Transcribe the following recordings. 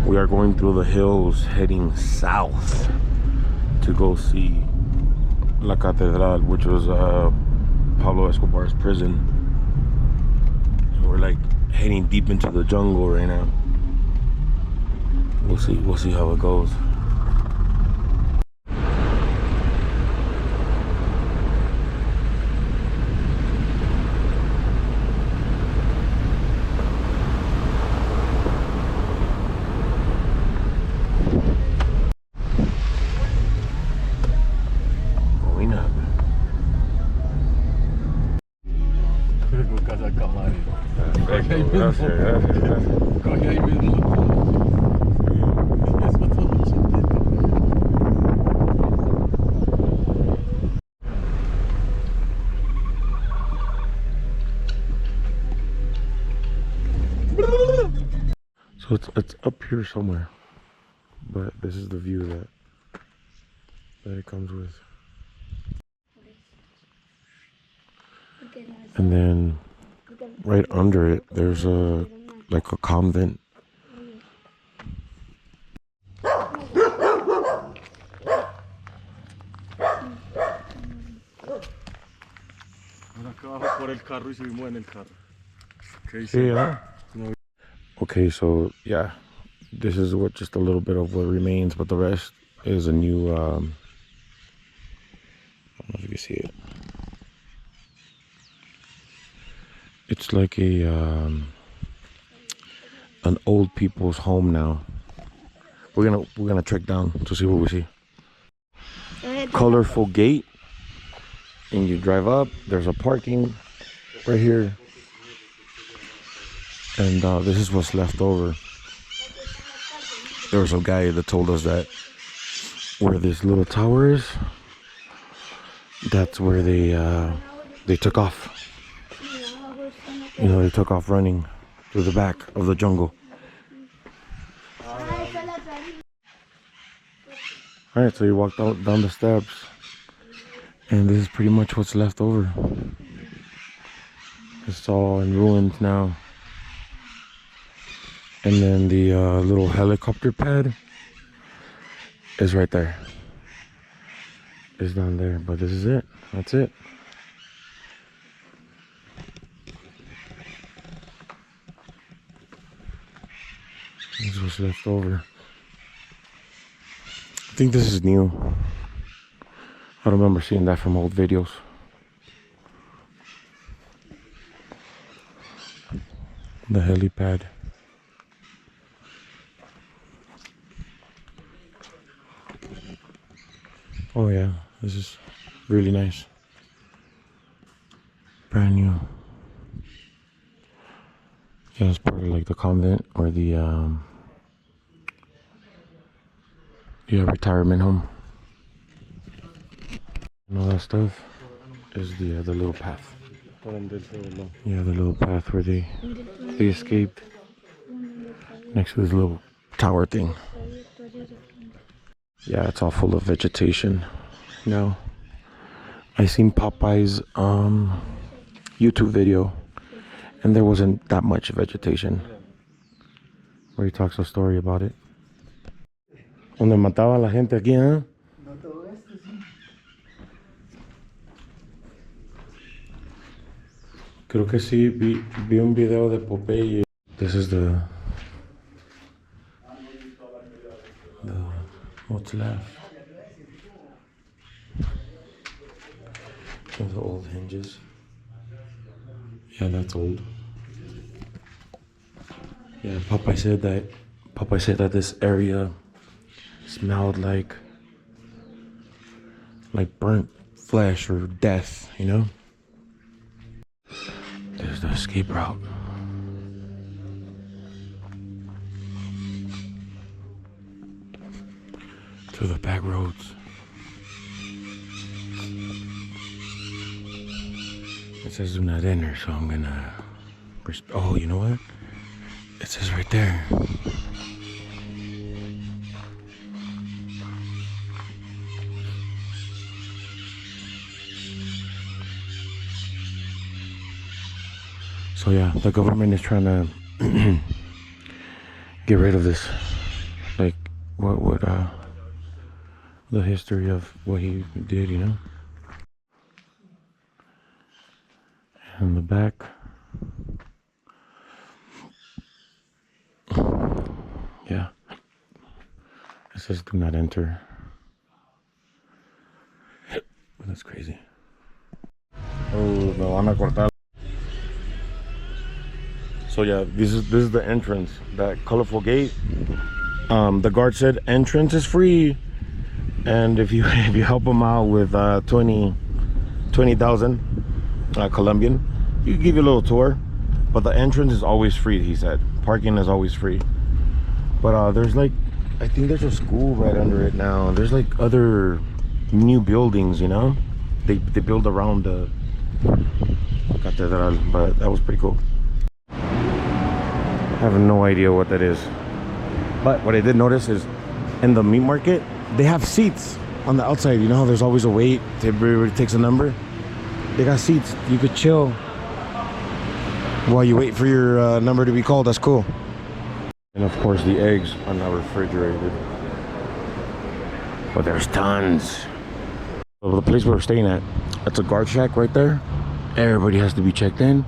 We are going through the hills heading south to go see La Catedral, which was Pablo Escobar's prison. And we're like heading deep into the jungle right now. We'll see how it goes. So it's up here somewhere, but this is the view that it comes with. And then right under it, there's like a convent. Okay, so yeah, this is what just a little bit of what remains, but the rest is a new I don't know if you can see it. It's like a an old people's home now. We're gonna trek down to see what we see. Colorful gate, and you drive up. There's a parking right here, and this is what's left over. There was a guy that told us that where this little tower is, that's where they took off. You know, they took off running through the back of the jungle. Alright, so you walk down the steps, and this is pretty much what's left over. It's all in ruins now. And then the little helicopter pad is right there. It's down there, but this is it. That's it. This is what's left over. I think this is new. I don't remember seeing that from old videos. The helipad. Oh yeah, this is really nice. Brand new. Yeah, it's part of like the convent or the retirement home. And all that stuff is the little path. Yeah, the little path where they escaped. Next to this little tower thing. Yeah, it's all full of vegetation now. I seen Popeye's YouTube video, and there wasn't that much vegetation. Where he talks a story about it. Donde mataba a la gente aquí, ¿eh? Creo que sí, vi un video de Popeye. This is the what's left. The old hinges. Yeah, that's old. Yeah, Popeye said that this area smelled like burnt flesh or death, you know? There's the escape route. Through the back roads. It says do not enter, so I'm gonna... Oh, you know what? It says right there. So yeah, the government is trying to get rid of this what would the history of what he did, you know. In the back, yeah, it says do not enter. That's crazy. Oh, me van a cortar. So yeah, this is the entrance, that colorful gate. The guard said entrance is free, and if you help them out with 20,000 Colombian, you can give you a little tour, but the entrance is always free. He said parking is always free, but there's like, I think there's a school right under it now. There's like other new buildings, you know, they build around the Catedral, but that was pretty cool. I have no idea what that is, but what I did notice is in the meat market they have seats on the outside. You know how there's always a wait, everybody takes a number. They got seats, you could chill while you wait for your number to be called. That's cool. And of course the eggs are not refrigerated, but there's tons. So the place we're staying at, that's a guard shack right there. Everybody has to be checked in,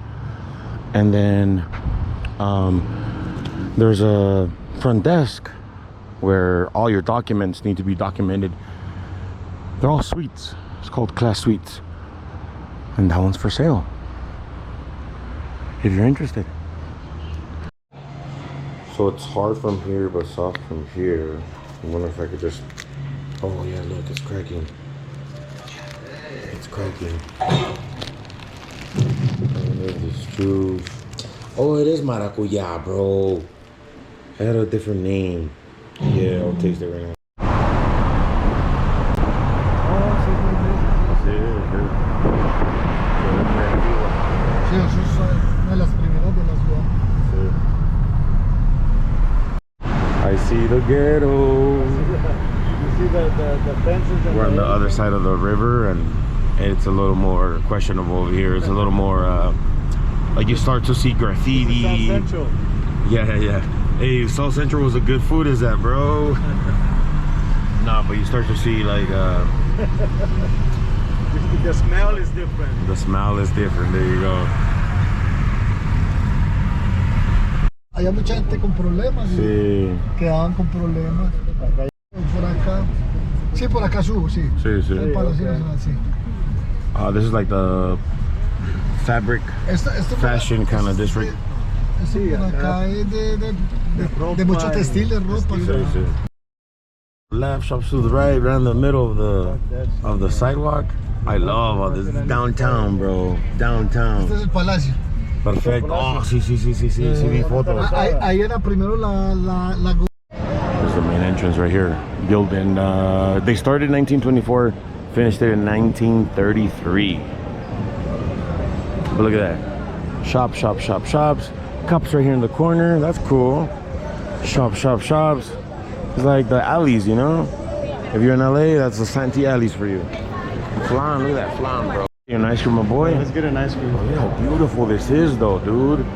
and then there's a front desk where all your documents need to be documented. They're all suites. It's called class suites, and that one's for sale if you're interested. So it's hard from here but soft from here. I wonder if I could just, oh yeah, look, it's cracking. It's cracking. These shoes. Oh, it is maracuya, bro. I had a different name. Yeah, I'll taste it right now. Sí, eso es una de las primeras de la ciudad. I see the ghetto. You see the fences. We're on the other side of the river, and it's a little more questionable over here. It's a little more like you start to see graffiti. South Central. Yeah. Hey, South Central was a good food, is that, bro? Nah, but you start to see like The smell is different. the smell is different. There you go. Había mucha gente con problemas. Sí. Quedaban con problemas. Por acá. Sí, por acá subo, sí. Sí. El Palacio Nacional, sí. This is like the fabric fashion kind of district. Sí, por acá es de mucho textil, de ropa. Sí. Left, shops to the right, around the middle of the sidewalk. I love all this. Downtown, bro. Downtown. Este es el Palacio. Perfect. Oh, sí, vi fotos. Ahí era primero la There's the main entrance right here. Built in, they started in 1924, finished it in 1933. But look at that. Shops. Cups right here in the corner. That's cool. Shops. It's like the alleys, you know? If you're in LA, that's the Santee alleys for you. Flan, look at that flan, bro. You an ice cream, my boy? Let's get an ice cream. Look how beautiful this is, though, dude.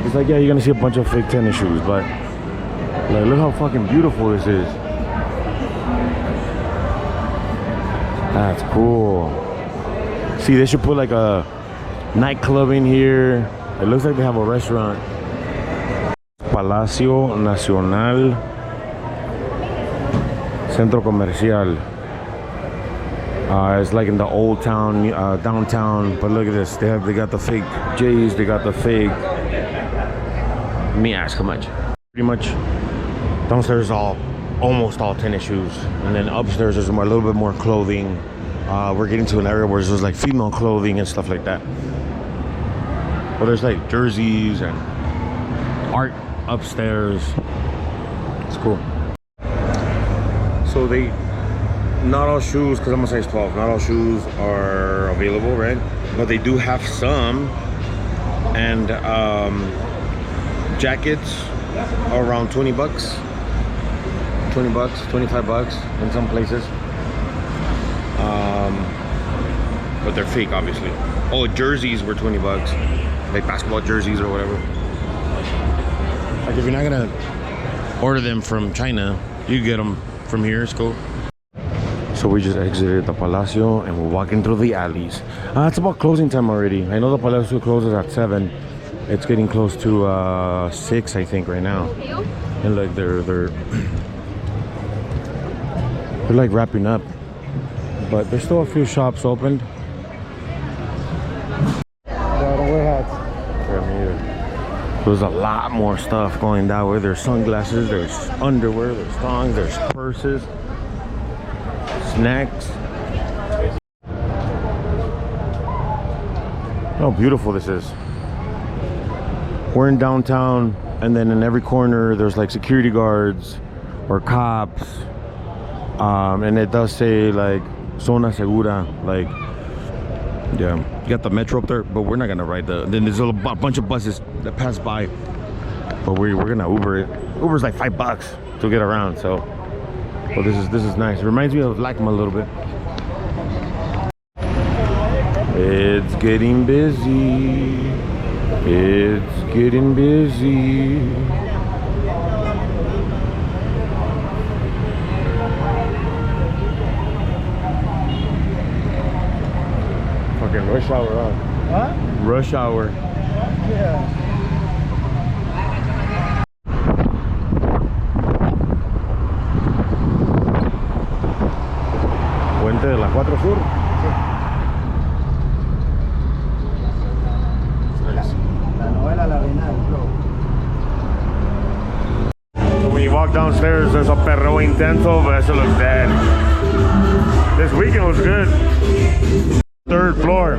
It's like, yeah, you're gonna see a bunch of fake tennis shoes, but like, look how fucking beautiful this is. That's cool. See, they should put like a nightclub in here. It looks like they have a restaurant. Palacio Nacional Centro Comercial. It's like in the old town, downtown. But look at this. They got the fake J's. They got the fake. Let me ask how much. Pretty much downstairs is almost all tennis shoes, and then upstairs there's a little bit more clothing. We're getting to an area where there's like female clothing and stuff like that. But there's like jerseys and art upstairs. It's cool. So not all shoes, because I'm a size 12, not all shoes are available, right? But they do have some, and jackets are around 20 bucks, 25 bucks in some places. But they're fake, obviously. Oh, jerseys were 20 bucks, like basketball jerseys or whatever. Like if you're not gonna order them from China. You get them from here. It's cool. So we just exited the Palacio and we're walking through the alleys. It's about closing time already. I know the Palacio closes at 7. It's getting close to 6, I think, right now. And like they're like wrapping up, but there's still a few shops opened. There's a lot more stuff going that way. There's sunglasses, there's underwear, there's thongs, there's purses, snacks. How beautiful this is. We're in downtown, and then in every corner there's like security guards or cops, and it does say like zona segura, like, yeah, you got the metro up there, but we're not gonna ride then there's a bunch of buses that pass by, but we're gonna Uber it. Uber's like $5 to get around, so well, this is nice. It reminds me of Lacma a little bit. It's getting busy. It's getting busy. Fucking rush hour, huh? Huh? Rush hour. Yeah. Puente de la 4 Sur. La novela La Venal, bro. When you walk downstairs, there's a perro intenso, but it looks dead. This weekend was good. 3rd floor.